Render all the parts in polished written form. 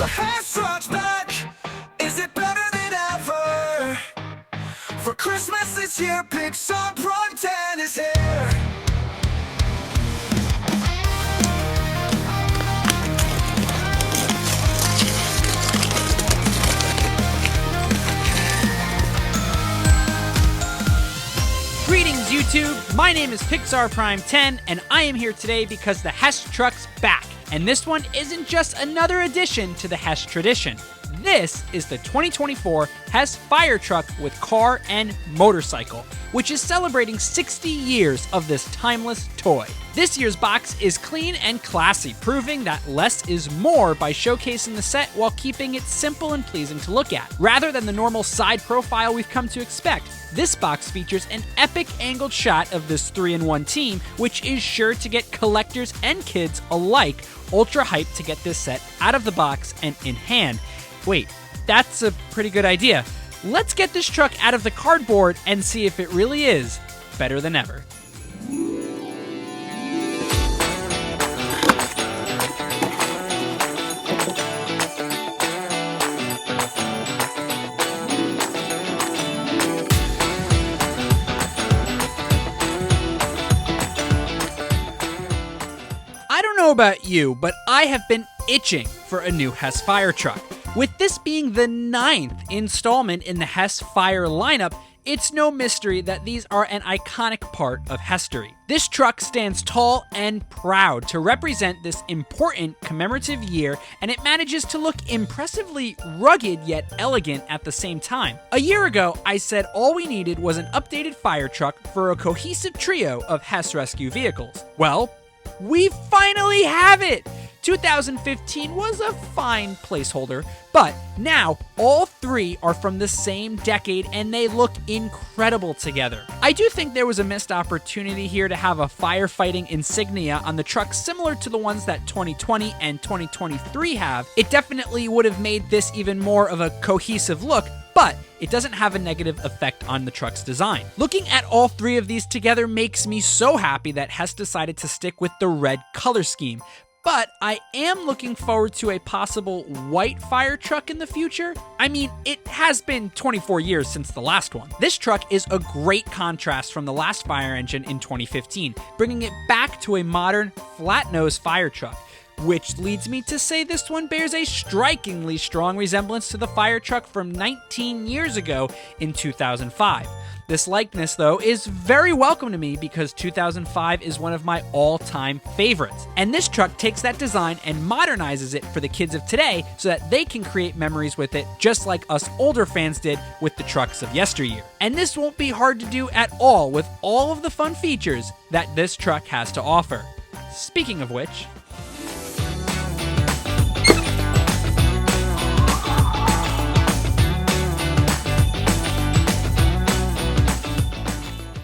The Hess Trucks Back. Is it better than ever? For Christmas this year, Pixar Prime 10 is here. Greetings YouTube, my name is Pixar Prime 10 and I am here today because the Hess Trucks Back. And this one isn't just another addition to the Hess tradition. This is the 2024 Hess Fire Truck with car and motorcycle, which is celebrating 60 years of this timeless toy. This year's box is clean and classy, proving that less is more by showcasing the set while keeping it simple and pleasing to look at. Rather than the normal side profile we've come to expect, this box features an epic angled shot of this 3-in-1 team, which is sure to get collectors and kids alike ultra hyped to get this set out of the box and in hand. Wait, that's a pretty good idea. Let's get this truck out of the cardboard and see if it really is better than ever. I don't know about you, but I have been itching for a new Hess fire truck. With this being the 9th installment in the Hess Fire lineup, it's no mystery that these are an iconic part of history. This truck stands tall and proud to represent this important commemorative year, and it manages to look impressively rugged yet elegant at the same time. A year ago, I said all we needed was an updated fire truck for a cohesive trio of Hess rescue vehicles. Well, we finally have it! 2015 was a fine placeholder, but now all three are from the same decade and they look incredible together. I do think there was a missed opportunity here to have a firefighting insignia on the truck similar to the ones that 2020 and 2023 have. It definitely would have made this even more of a cohesive look, but it doesn't have a negative effect on the truck's design. Looking at all three of these together makes me so happy that Hess decided to stick with the red color scheme. But I am looking forward to a possible white fire truck in the future. I mean, it has been 24 years since the last one. This truck is a great contrast from the last fire engine in 2015, bringing it back to a modern, flat-nosed fire truck. Which leads me to say this one bears a strikingly strong resemblance to the fire truck from 19 years ago in 2005. This likeness, though, is very welcome to me because 2005 is one of my all-time favorites. And this truck takes that design and modernizes it for the kids of today so that they can create memories with it just like us older fans did with the trucks of yesteryear. And this won't be hard to do at all with all of the fun features that this truck has to offer. Speaking of which,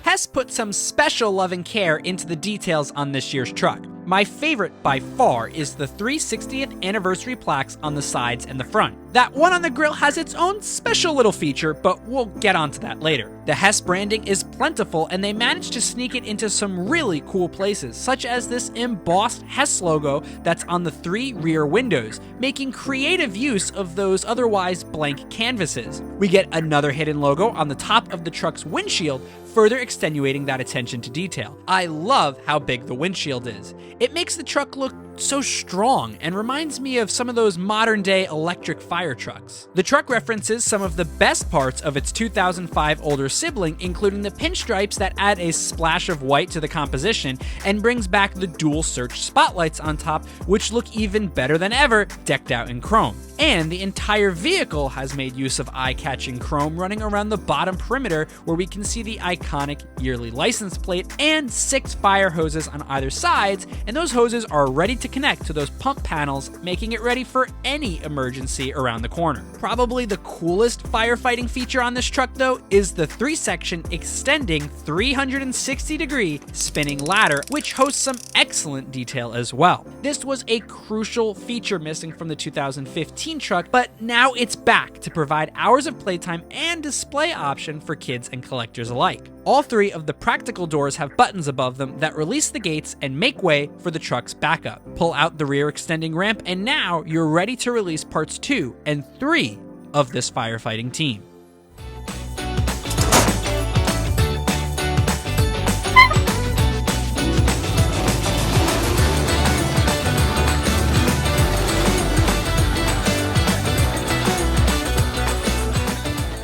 Hess put some special love and care into the details on this year's truck. My favorite by far is the 360th anniversary plaques on the sides and the front. That one on the grill has its own special little feature, but we'll get onto that later. The Hess branding is plentiful and they managed to sneak it into some really cool places, such as this embossed Hess logo that's on the 3 rear windows, making creative use of those otherwise blank canvases. We get another hidden logo on the top of the truck's windshield, further extenuating that attention to detail. I love how big the windshield is. It makes the truck look so strong and reminds me of some of those modern day electric fire trucks. The truck references some of the best parts of its 2005 older sibling, including the pinstripes that add a splash of white to the composition and brings back the dual search spotlights on top, which look even better than ever decked out in chrome. And the entire vehicle has made use of eye-catching chrome running around the bottom perimeter where we can see the iconic yearly license plate and 6 fire hoses on either sides, and those hoses are ready to connect to those pump panels, making it ready for any emergency around the corner. Probably the coolest firefighting feature on this truck though is the 3-section extending 360-degree spinning ladder, which hosts some excellent detail as well. This was a crucial feature missing from the 2015 truck, but now it's back to provide hours of playtime and display option for kids and collectors alike. All 3 of the practical doors have buttons above them that release the gates and make way for the truck's backup. Pull out the rear extending ramp, and now you're ready to release parts 2 and 3 of this firefighting team.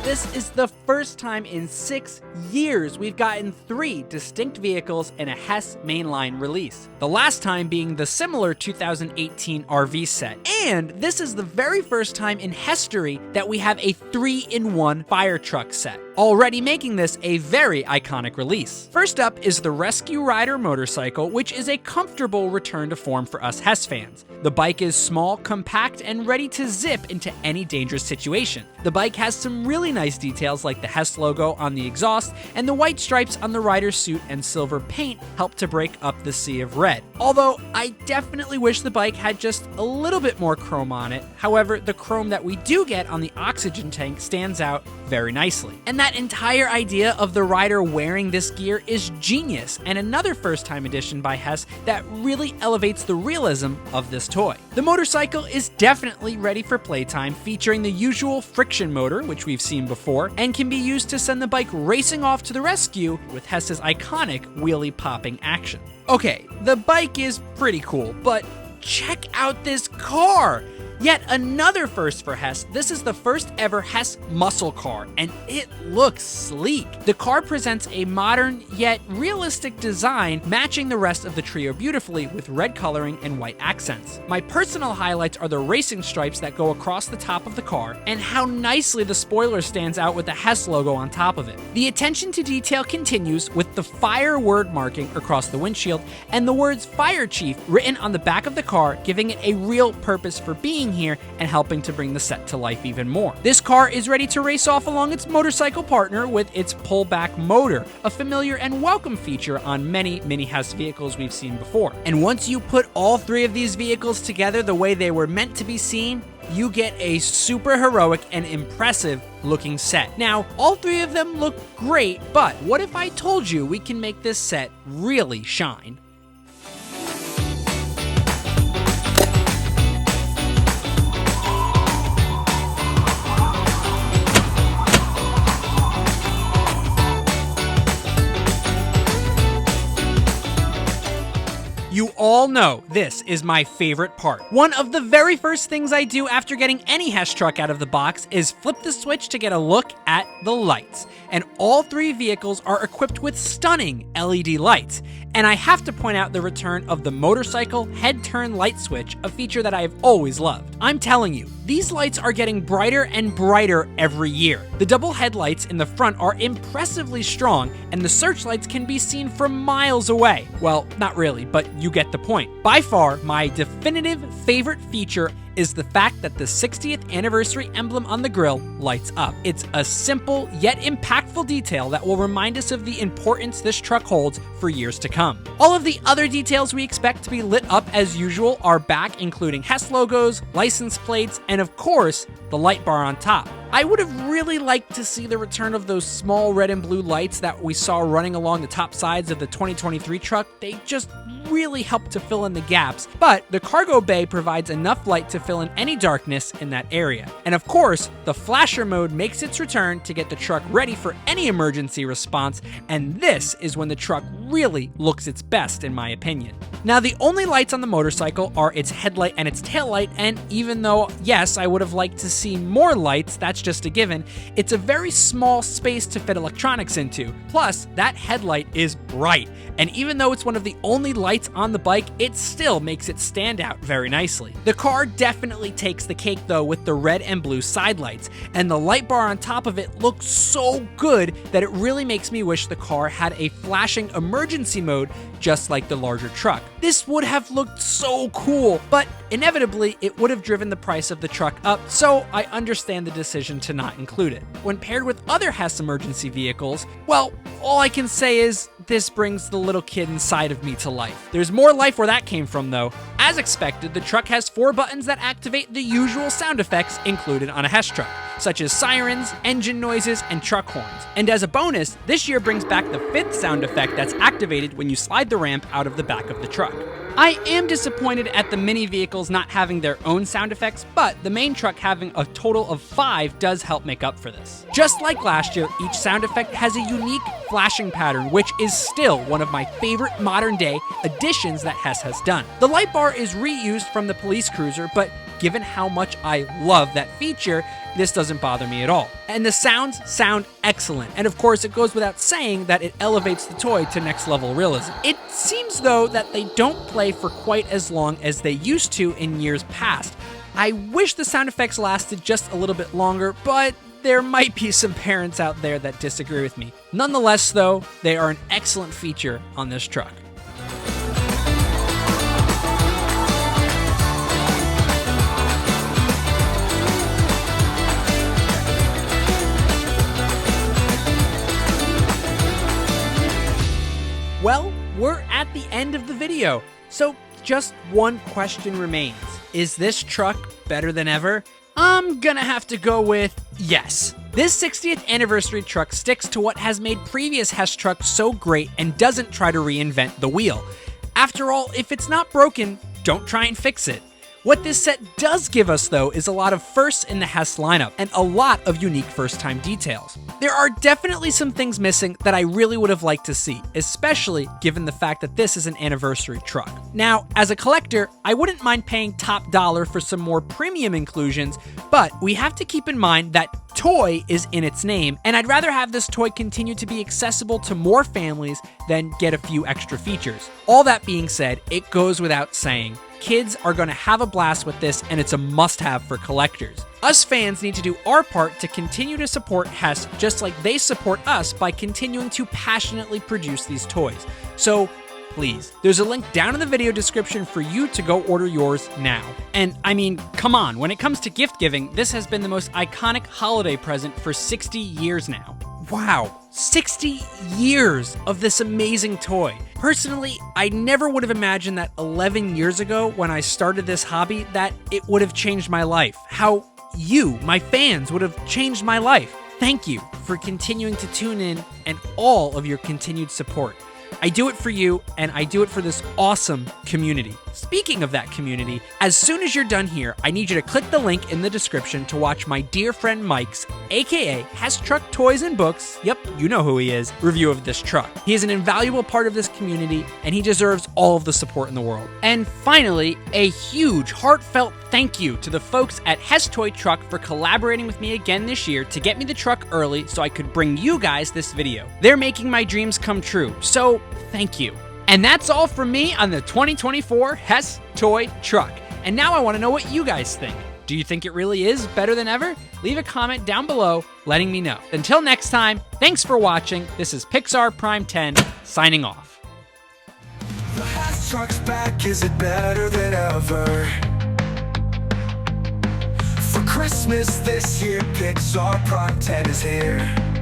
This is the first time in 6 years we've gotten 3 distinct vehicles in a Hess mainline release. The last time being the similar 2018 RV set. And this is the very first time in history that we have a 3-in-1 fire truck set, already making this a very iconic release. First up is the Rescue Rider motorcycle, which is a comfortable return to form for us Hess fans. The bike is small, compact, and ready to zip into any dangerous situation. The bike has some really nice details like the Hess logo on the exhaust, and the white stripes on the rider's suit and silver paint help to break up the sea of red. Although I definitely wish the bike had just a little bit more chrome on it. However, the chrome that we do get on the oxygen tank stands out very nicely. And that entire idea of the rider wearing this gear is genius, and another first-time edition by Hess that really elevates the realism of this toy. The motorcycle is definitely ready for playtime, featuring the usual friction motor, which we've seen before, and can be used to send the bike racing off to the rescue with Hess's iconic wheelie-popping action. Okay, the bike is pretty cool, but check out this car! Yet another first for Hess. This is the first ever Hess muscle car, and it looks sleek. The car presents a modern yet realistic design, matching the rest of the trio beautifully with red coloring and white accents. My personal highlights are the racing stripes that go across the top of the car, and how nicely the spoiler stands out with the Hess logo on top of it. The attention to detail continues with the fire word marking across the windshield, and the words Fire Chief written on the back of the car, giving it a real purpose for being here and helping to bring the set to life even more. This car is ready to race off along its motorcycle partner with its pullback motor, a familiar and welcome feature on many mini Hess vehicles we've seen before. And once you put all 3 of these vehicles together the way they were meant to be seen, you get a super heroic and impressive looking set. Now, all 3 of them look great, but what if I told you we can make this set really shine? You all know this is my favorite part. One of the very first things I do after getting any Hess truck out of the box is flip the switch to get a look at the lights. And all 3 vehicles are equipped with stunning LED lights. And I have to point out the return of the motorcycle head turn light switch, a feature that I have always loved. I'm telling you, these lights are getting brighter and brighter every year. The double headlights in the front are impressively strong, and the searchlights can be seen from miles away. Well, not really, but you get the point. By far, my definitive favorite feature is the fact that the 60th anniversary emblem on the grille lights up. It's a simple yet impactful detail that will remind us of the importance this truck holds for years to come. All of the other details we expect to be lit up as usual are back, including Hess logos, license plates, and of course, the light bar on top. I would have really liked to see the return of those small red and blue lights that we saw running along the top sides of the 2023 truck. They just really help to fill in the gaps, but the cargo bay provides enough light to fill in any darkness in that area. And of course, the flasher mode makes its return to get the truck ready for any emergency response, and this is when the truck really looks its best in my opinion. Now, the only lights on the motorcycle are its headlight and its taillight, and even though, yes, I would have liked to see more lights, that's just a given, it's a very small space to fit electronics into. Plus, that headlight is bright, and even though it's one of the only lights on the bike, it still makes it stand out very nicely. The car definitely takes the cake though with the red and blue side lights, and the light bar on top of it looks so good that it really makes me wish the car had a flashing emergency mode just like the larger truck. This would have looked so cool, but inevitably it would have driven the price of the truck up, so I understand the decision to not include it. When paired with other Hess emergency vehicles, well, all I can say is this brings the little kid inside of me to life. There's more life where that came from though. As expected, the truck has 4 buttons that activate the usual sound effects included on a Hess truck. such as sirens, engine noises, and truck horns. And as a bonus, this year brings back the 5th sound effect that's activated when you slide the ramp out of the back of the truck. I am disappointed at the mini vehicles not having their own sound effects, but the main truck having a total of 5 does help make up for this. Just like last year, each sound effect has a unique flashing pattern, which is still one of my favorite modern day additions that Hess has done. The light bar is reused from the police cruiser, but given how much I love that feature, this doesn't bother me at all. And the sounds sound excellent. And of course, it goes without saying that it elevates the toy to next level realism. It seems though that they don't play for quite as long as they used to in years past. I wish the sound effects lasted just a little bit longer, but there might be some parents out there that disagree with me. Nonetheless though, they are an excellent feature on this truck. Well, we're at the end of the video, so just one question remains. Is this truck better than ever? I'm gonna have to go with yes. This 60th anniversary truck sticks to what has made previous Hess trucks so great and doesn't try to reinvent the wheel. After all, if it's not broken, don't try and fix it. What this set does give us, though, is a lot of firsts in the Hess lineup and a lot of unique first-time details. There are definitely some things missing that I really would have liked to see, especially given the fact that this is an anniversary truck. Now, as a collector, I wouldn't mind paying top dollar for some more premium inclusions, but we have to keep in mind that toy is in its name, and I'd rather have this toy continue to be accessible to more families than get a few extra features. All that being said, it goes without saying, kids are going to have a blast with this, and it's a must-have for collectors. Us fans need to do our part to continue to support Hess just like they support us by continuing to passionately produce these toys. So please, there's a link down in the video description for you to go order yours now. And I mean, come on, when it comes to gift giving, this has been the most iconic holiday present for 60 years now. Wow, 60 years of this amazing toy. Personally, I never would have imagined that 11 years ago when I started this hobby that it would have changed my life. How you, my fans, would have changed my life. Thank you for continuing to tune in and all of your continued support. I do it for you, and I do it for this awesome community. Speaking of that community, as soon as you're done here, I need you to click the link in the description to watch my dear friend Mike's, aka Hess Truck Toys and Books, yep, you know who he is, review of this truck. He is an invaluable part of this community, and he deserves all of the support in the world. And finally, a huge, heartfelt thank you to the folks at Hess Toy Truck for collaborating with me again this year to get me the truck early so I could bring you guys this video. They're making my dreams come true, so thank you. And that's all from me on the 2024 Hess Toy Truck. And now I want to know what you guys think. Do you think it really is better than ever? Leave a comment down below letting me know. Until next time, thanks for watching. This is Pixar Prime 10 signing off. The Hess Trucks Back, is it better than ever? For Christmas this year, Pixar Prime 10 is here.